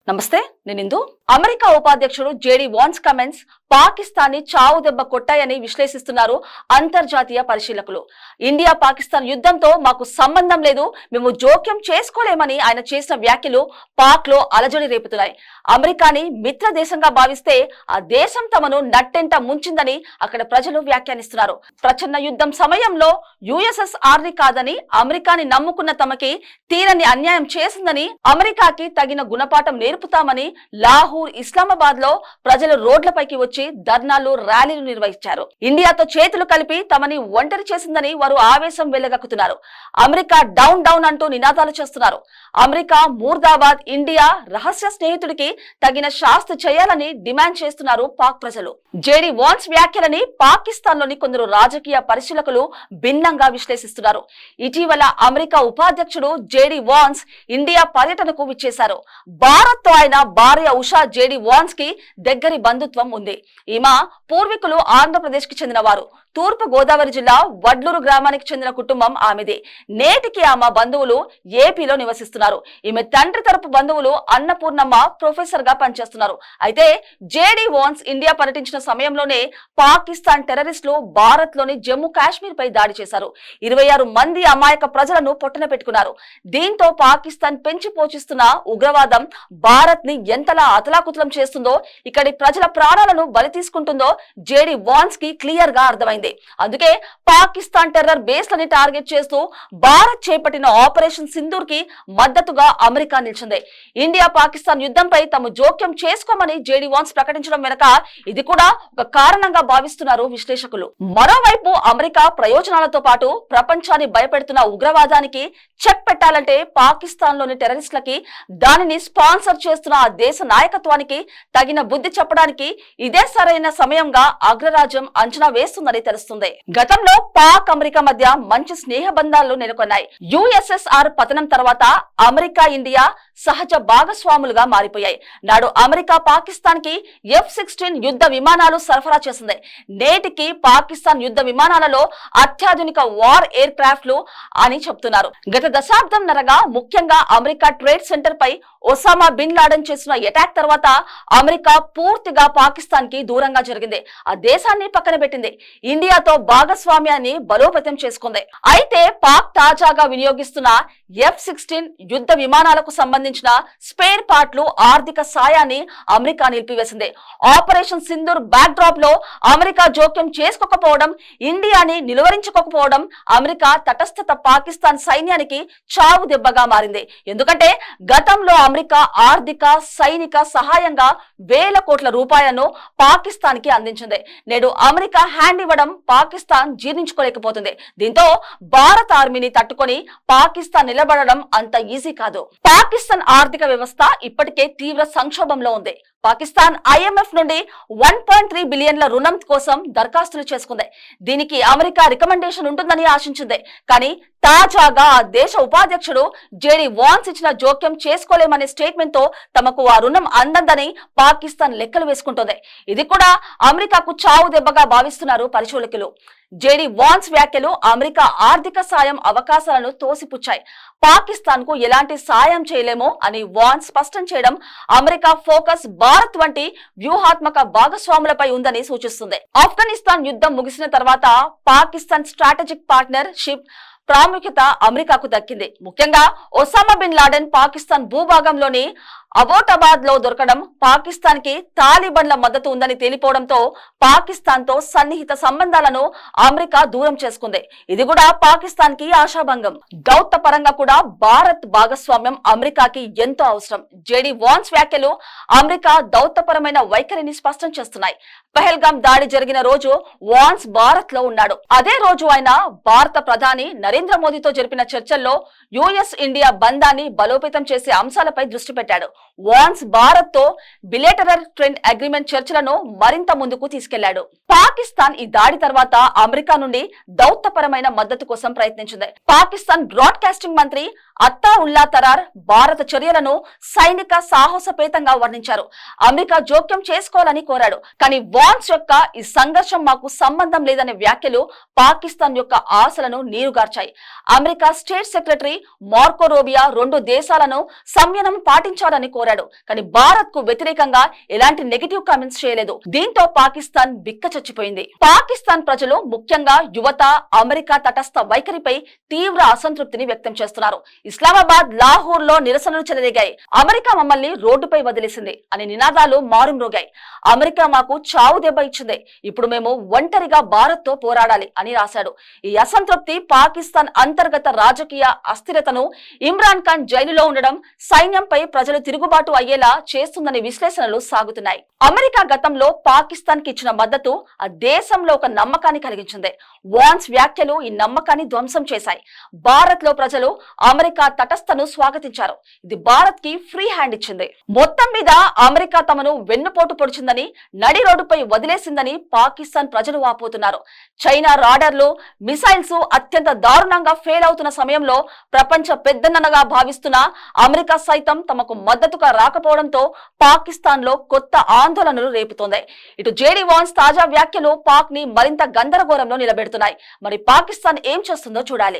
నమస్తే, నేను ఇందు. అమెరికా ఉపాధ్యక్షుడు జేడీ వాన్స్ కమెంట్స్ పాకిస్తాన్ ని చావు దెబ్బ కొట్టాయని విశ్లేషిస్తున్నారు అంతర్జాతీయ పరిశీలకులు. ఇండియా పాకిస్తాన్ యుద్ధంతో మాకు సంబంధం లేదు, మేము జోక్యం చేసుకోలేమని ఆయన చేసిన వ్యాఖ్యలు పాక్ లో అలజడి రేపుతున్నాయి. అమెరికాని మిత్ర దేశంగా భావిస్తే ఆ దేశం తమను నట్టెంట ముంచిందని అక్కడ ప్రజలు వ్యాఖ్యానిస్తున్నారు. ప్రచన్న యుద్ధం సమయంలో యుఎస్ఎస్ఆర్ ని కాదని అమెరికాని నమ్ముకున్న తమకి తీరని అన్యాయం చేసిందని, అమెరికాకి తగిన గుణపాఠం నేర్పుతామని లాహోర్, ఇస్లామాబాద్ లో ప్రజలు రోడ్లపైకి వచ్చి ధర్నాలు, ర్యాలీలు నిర్వహించారు. ఇండియాతో చేతులు కలిపి తమని ఒంటరి చేసిందని వారు ఆవేశం వెళ్లగక్కుతున్నారు. అమెరికా డౌన్ డౌన్ అంటూ నినాదాలు చేస్తున్నారు. అమెరికా మూర్దాబాద్, ఇండియా రహస్య స్నేహితుడికి తగిన శాస్తి చేయాలని డిమాండ్ చేస్తున్నారు పాక్ ప్రజలు. జేడీ వాన్స్ వ్యాఖ్యలని పాకిస్తాన్ లోని కొందరు రాజకీయ పరిశీలకులు భిన్నంగా విశ్లేషిస్తున్నారు. ఇటీవల అమెరికా ఉపాధ్యక్షుడు జేడీ వాన్స్ ఇండియా పర్యటనకు విచ్చేశారు. భారత్ తో ఆయన భార్య ఉషా జేడీ వాన్స్ కి దగ్గరి బంధుత్వం ఉంది. ఈమె పూర్వీకులు ఆంధ్రప్రదేశ్ కి చెందిన వారు. తూర్పు గోదావరి జిల్లా వడ్లూరు గ్రామానికి చెందిన కుటుంబం ఆమెది. నేటికి ఆమె బంధువులు ఏపీలో నివసిస్తున్నారు. ఈమె తండ్రి తరపు బంధువులు అన్నపూర్ణమ్మ ప్రొఫెసర్ గా పనిచేస్తున్నారు. అయితే జేడీ వాన్స్ ఇండియా పర్యటించిన సమయంలోనే పాకిస్తాన్ టెర్రరిస్టులు భారత్ లోని జమ్మూ కాశ్మీర్ పై దాడి చేశారు. 26 మంది అమాయక ప్రజలను పొట్టన పెట్టుకున్నారు. దీంతో పాకిస్తాన్ పెంచి పోషిస్తున్న ఉగ్రవాదం భారత్ ని ఎంతలా అతలాకుతలం చేస్తుందో, ఇక్కడి ప్రజల ప్రాణాలను బలి తీసుకుంటుందో జేడీ వాన్స్ కి క్లియర్ గా అర్థమైంది. అందుకే పాకిస్తాన్ టెర్రర్ బేస్లని టార్గెట్ చేస్తూ భారత్ చేపట్టిన ఆపరేషన్ సింధూర్ కి మద్దతుగా అమెరికా నిలిచింది. ఇండియా పాకిస్తాన్ యుద్ధంపై తాము జోక్యం చేసుకోమని జేడీ వాన్స్ ప్రకటించడం వెనక ఇది కూడా ఒక కారణంగా భావిస్తున్నారు విశ్లేషకులు. మరోవైపు అమెరికా ప్రయోజనాలతో పాటు ప్రపంచాన్ని భయపెడుతున్న ఉగ్రవాదానికి చెక్ పెట్టాలంటే పాకిస్తాన్ లోని టెర్రరిస్టులకి, దానిని స్పాన్సర్ చేస్తున్న ఆ దేశ నాయకత్వానికి తగిన బుద్ధి చెప్పడానికి ఇదే సరైన సమయంగా అగ్రరాజ్యం అంచనా వేస్తుందని తెలుస్తుంది. గతంలో పాక్ అమెరికా మధ్య మంచి స్నేహ బంధాలు నెలకొన్నాయి. యుఎస్ఎస్ఆర్ పతనం తర్వాత అమెరికా, ఇండియా సహజ భాగస్వాములుగా మారిపోయాయి. నాడు అమెరికా పాకిస్తాన్ కి F-16 యుద్ధ విమానాలు సరఫరా చేసింది. నేటికి పాకిస్తాన్ యుద్ధ విమానాలలో అత్యాధునిక వార్ ఎయిర్ క్రాఫ్ట్లు అని చెప్తున్నారు. గత దశాబ్దం నరగా ముఖ్యంగా అమెరికా ట్రేడ్ సెంటర్ పై ఒసామా బిన్ లాడెన్ చేసిన అటాక్ తర్వాత అమెరికా పూర్తిగా పాకిస్తాన్ కి దూరంగా జరిగింది. ఆ దేశాన్ని పక్కన పెట్టింది. ఇండియాతో భాగస్వామ్యాన్ని బలోపేతం చేసుకుంది. అయితే పాక్ తాజాగా వినియోగిస్తున్న F-16 యుద్ధ విమానాలకు సంబంధించిన స్పేర్ పార్ట్లు, ఆర్థిక సాయాన్ని అమెరికా నిలిపివేసింది. ఆపరేషన్ సింధూర్ బ్యాక్ డ్రాప్ లో అమెరికా జోక్యం చేసుకోకపోవడం, ఇండియాని నిలువరించుకోకపోవడం అమెరికా తటస్థత పాకిస్తాన్ సైన్యానికి చావు దెబ్బగా మారింది. ఎందుకంటే గతంలో అమెరికా ఆర్థిక, సైనిక సహాయంగా వేల కోట్ల రూపాయలను పాకిస్తాన్ కి అందించింది. నేడు అమెరికా హ్యాండ్ ఇవ్వడం పాకిస్తాన్ జీర్ణించుకోలేకపోతుంది. దీంతో భారత ఆర్మీని తట్టుకొని పాకిస్తాన్ నిలబడడం అంత ఈజీ కాదు. పాకిస్తాన్ ఆర్థిక వ్యవస్థ ఇప్పటికే తీవ్ర సంక్షోభంలో ఉంది. పాకిస్తాన్ IMF నుండి 1.3 బిలియన్ల రుణం కోసం దరఖాస్తులు చేసుకుంది. దీనికి అమెరికా రికమెండేషన్ ఉంటుందని ఆశించింది. కానీ తాజాగా ఆ దేశ ఉపాధ్యక్షుడు జేడీ వాన్స్ ఇచ్చిన జోక్యం చేసుకోలేమనే స్టేట్మెంట్ తో తమకు ఆ రుణం అందందని పాకిస్తాన్ లెక్కలు వేసుకుంటోంది. ఇది కూడా అమెరికాకు చావు దెబ్బగా భావిస్తున్నారు పరిశోధకులు. జేడీ వాన్స్ వ్యాఖ్యలు అమెరికా ఆర్థిక సాయం అవకాశాలను తోసిపుచ్చాయి. పాకిస్తాన్ కు ఎలాంటి సాయం చేయలేమో అని వాన్స్ స్పష్టం చేయడం అమెరికా ఫోకస్ భారత్ వంటి వ్యూహాత్మక భాగస్వాములపై ఉందని సూచిస్తుంది. ఆఫ్ఘనిస్తాన్ యుద్ధం ముగిసిన తర్వాత పాకిస్తాన్ స్ట్రాటజిక్ పార్ట్నర్షిప్ ప్రాముఖ్యత అమెరికాకు దక్కింది. ముఖ్యంగా ఒసామా బిన్ లాడెన్ పాకిస్తాన్ భూభాగంలోని అబోటాబాద్ లో దొరకడం, పాకిస్తాన్ కి తాలిబన్ల మద్దతు ఉందని తేలిపోవడంతో పాకిస్తాన్ తో సన్నిహిత సంబంధాలను అమెరికా దూరం చేసుకుంది. ఇది కూడా పాకిస్తాన్ కి ఆశాభంగం. దౌత్య పరంగా కూడా భారత్ భాగస్వామ్యం అమెరికాకి ఎంతో అవసరం. జేడీ వాన్స్ వ్యాఖ్యలు అమెరికా దౌత్యపరమైన వైఖరిని స్పష్టం చేస్తున్నాయి. పహల్గాం దాడి జరిగిన రోజు వాన్స్ భారత్ లో ఉన్నాడు. అదే రోజు ఆయన భారత ప్రధాని నరేంద్ర మోదీతో జరిపిన చర్చల్లో యుఎస్ ఇండియా బంధాన్ని బలోపేతం చేసే అంశాలపై దృష్టి పెట్టాడు. వాన్స్ భారత్ తో బిలేటరల్ ట్రేడ్ అగ్రిమెంట్ చర్చలను మరింత ముందుకు తీసుకెళ్లాడు. పాకిస్తాన్ ఈ దాడి తర్వాత అమెరికా నుండి దౌత్యపరమైన మద్దతు కోసం ప్రయత్నించింది. పాకిస్తాన్ బ్రాడ్కాస్టింగ్ మంత్రి అత్తా ఉల్లా తరార్ భారత చర్యలను సైనిక సాహసపేతంగా వర్ణించారు. అమెరికా జోక్యం చేసుకోవాలని కోరాడు. కానీ వాన్స్ యొక్క ఈ సంఘర్షం మాకు సంబంధం లేదనే వ్యాఖ్యలు పాకిస్తాన్ యొక్క ఆశలను నీరుగార్చాయి. America state secretary Marco Rubio 2 దేశాలను సంయమనం పాటించాలని కోరారు. కోరాడు. కానీ భారత్ కు వ్యతిరేకంగా ఎలాంటి నెగటివ్ కామెంట్స్ చేయలేదు. దీంతో పాకిస్తాన్ బిక్క చచ్చిపోయింది. పాకిస్తాన్ ప్రజలు, ముఖ్యంగా యువత, అమెరికా తటస్థ వైఖరిపై తీవ్ర అసంతృప్తిని వ్యక్తం చేస్తున్నారు. ఇస్లామాబాద్, లాహోర్ లో నిరసనలు చెలరేగాయి. అమెరికా మమ్మల్ని రోడ్డుపై వదిలేసింది అనే నినాదాలు మారుమ్రోగాయి. అమెరికా మాకు చావు దెబ్బ ఇచ్చింది, ఇప్పుడు మేము ఒంటరిగా భారత్ తో పోరాడాలి అని రాశాడు. ఈ అసంతృప్తి పాకిస్తాన్ అంతర్గత రాజకీయ అస్థిరతను, ఇమ్రాన్ ఖాన్ జైలులో ఉండడం, సైన్యంపై ప్రజలు తిరుగుబాటు అయ్యేలా చేస్తుందనే విశ్లేషణలు సాగుతున్నాయి. అమెరికా గతంలో పాకిస్తాన్ కి ఇచ్చిన మద్దతు ఆ దేశంలో ఒక నమ్మకాన్ని కలిగించింది. వాన్స్ వ్యాఖ్యలు ఈ నమ్మకాన్ని ధ్వంసం చేశాయి. భారత్ లో ప్రజలు అమెరికా తటస్థను స్వాగతించారు. ఇది భారత్ కి ఫ్రీ హ్యాండ్ ఇచ్చింది. మొత్తం మీద అమెరికా తమను వెన్నుపోటు పొడిచిందని, నడి రోడ్డుపై వదిలేసిందని పాకిస్తాన్ ప్రజలు వాపోతున్నారు. చైనా రాడర్లు, మిసైల్స్ అత్యంత దారుణంగా ఫెయిల్ అవుతున్న సమయంలో ప్రపంచ పెద్దన్నగా భావిస్తున్న అమెరికా సైతం తమకు మద్దతుగా రాకపోవడంతో పాకిస్తాన్ లో కొత్త ఆందోళనలు రేపుతోంది. ఇటు జేడీ వాన్స్ తాజా వ్యాఖ్యలు పాక్ ని మరింత గందరగోళంలో నిలబెడుతున్నాయి. మరి పాకిస్తాన్ ఏం చేస్తుందో చూడాలి.